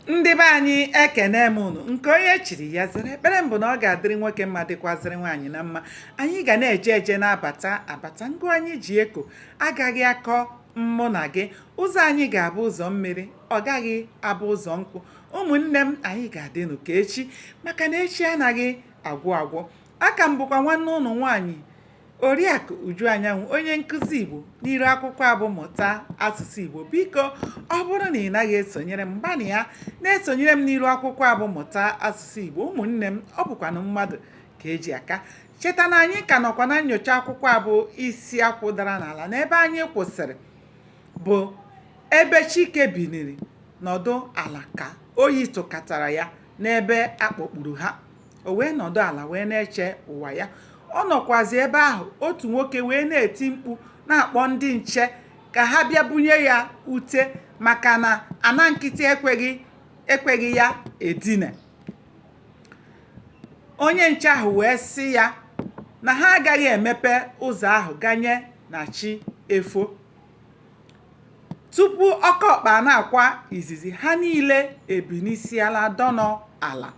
Ndị be anyị ekene m unu nke onye chiri ya zere ekpere mbụ na ọ ga-adịrị nwoke mma dịkwazịrị nwaanyị na mma. Anyị ga na-eje eje na-abata ngụ anyị ji eko agaghị akọ mụ na gị. Ụzọ anyị ga-abụ ụzọ mmiri, ọ gaghị abụ ụzọ nkwụ. Ụmụnne m, anyị ga-adịnụ ka echi, maka na echi anaghị agwụ agwụ. Aka m bụkwa nwanne ụnụ nwaanyị Oriakụ Uju Anyanwụ, onye nkụzi Igbo n'iru akwụkwọ abụ Mụta Asụsụ Igbo. Biko ọ bụrụ na ị naghị esonyere m, gbanị ya na-esonyere m n'iru akwụkwọ abụ Mụta Asụsụ Igbo. Ụmụnne m, ọ bụkwanụ mmadụ ka eji aka. Cheta na anyị ka nọkwa na nnyocha akwụkwọ abụ Isi Akwụ Dara n'ala, n'ebe anyị kwụsịrị bụ ebe Chike biniri nọdụ ala ka oyi tụkatara ya n'ebe akpọkpuru ha. O wee nọdụ ala wee na-eche ụwa ya. Ọ nọkwazi ebe ahụ, otu nwoke wee na-eti mkpu na-akpọ ndị nche ka ha bịa bunye ya ute, maka na ana nkịtị ekweghị ya edina. Onye nche ahụ wee sị ya na ha agaghị emepe ụzọ ahụ ganye na chi efo. Tupu ọkọkpa na-akwa izizi, ha niile ebinisiala dọnọ ala.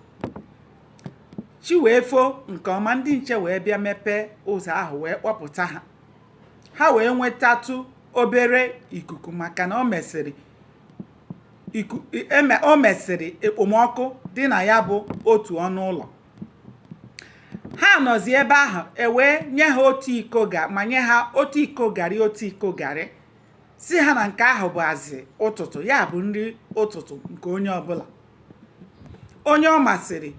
Chi wee fo nke ọma, ndị nche wee bịa mepee ụzọ ahụ wee kpọpụta ha. Ha wee nwetatụ obere ikuku, maka na o mesịrị ekpomọkụ dị na ya bụ otu ọnụ ụlọ. Ha nọzi ebe ahụ, ewee nye ha otu iko garị otu iko garị, si ha na nke ahụ bụ azị ụtụtụ, ya bụ nri ụtụtụ nke onye ọbụla. Onye ọ masịrị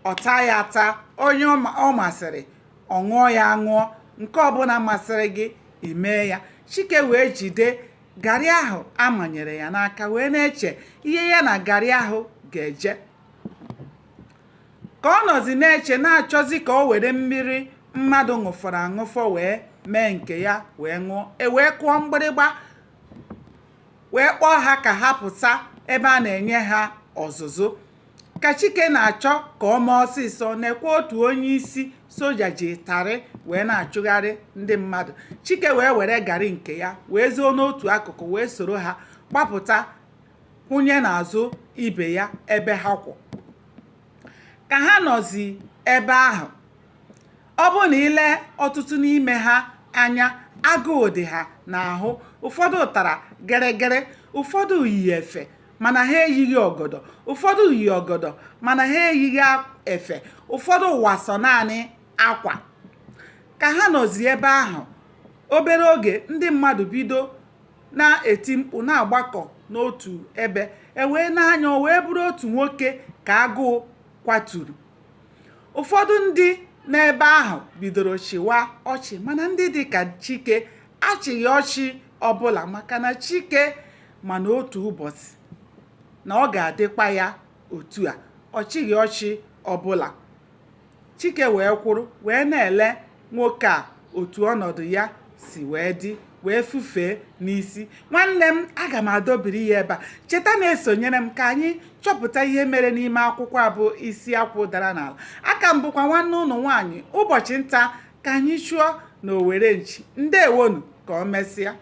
ọ taa ya ata, onye ọ masịrị ọ ṅụọ ya ṅụọ, nke ọbụla masịrị gị imee ya. Chike wee jide garị ahụ amanyere ya n'aka, wee na-eche ihe ya na garị ahụ ga-eje. Ka ọ nọzi na-eche, na-achọzi ka o were mmiri mmadụ ṅụfọrọ aṅụfọ wee mee nke ya wee ṅụọ. Wee kụọ mgbịrịgba wee kpọọ ha ka ha pụta ebe a na-enye ha ọzụzụ. Ka Chike na-achọ ka ọ mee ọsịsọ, na-ekwe otu onye isi soja ji tarị wee na-achụgharị ndị mmadụ. Chike wee were garị nke ya wee zoo n'otu akụkụ, wee soro ha gbapụta, kwụnye n'azụ ibe ya ebe ha kwụ. Ka ha nọzi ebe ahụ, ọ bụ na ile ọtụtụ n'ime ha anya, agụụ dị ha n'ahụ. Ụfọdụ tara geregere, ụfọdụ yi efe mana ha eyighị ọgọdọ, ụfọdụ yi ọgọdọ mana ha eyighị efe, ụfọdụ wasọ naanị akwa. Ka ha nọzi ebe ahụ obere oge, ndị mmadụ bido na-eti mkpu, na-agbakọ n'otu ebe. Ewee n'anya, o wee bụrụ otu nwoke ka agụụ kwaturu. Ụfọdụ ndị n'ebe ahụ bidoro chịwa ọchị, mana ndị dị ka Chike achịghị ọchị ọbụla, maka na Chike mana otu ụbọchị na ọ ga-adịkwa ya otu a. Ọ chịghị ọchị ọbụla. Chike wee kwụrụ wee na-ele nwoke a otu ọnọdụ ya si wee dị, wee fufee n'isi. Nwanne m, aga m adọbiri ya ebe a. Cheta na-esonyere m ka anyị chọpụta ihe mere n'ime akwụkwọ abụ Isi Akwụ Dara n'ala. Aka m bụkwa nwanne ụnụ nwaanyị ụbọchị nta ka anyị chụọ na Owere Nchi. Ndewonu, ka o mesịa.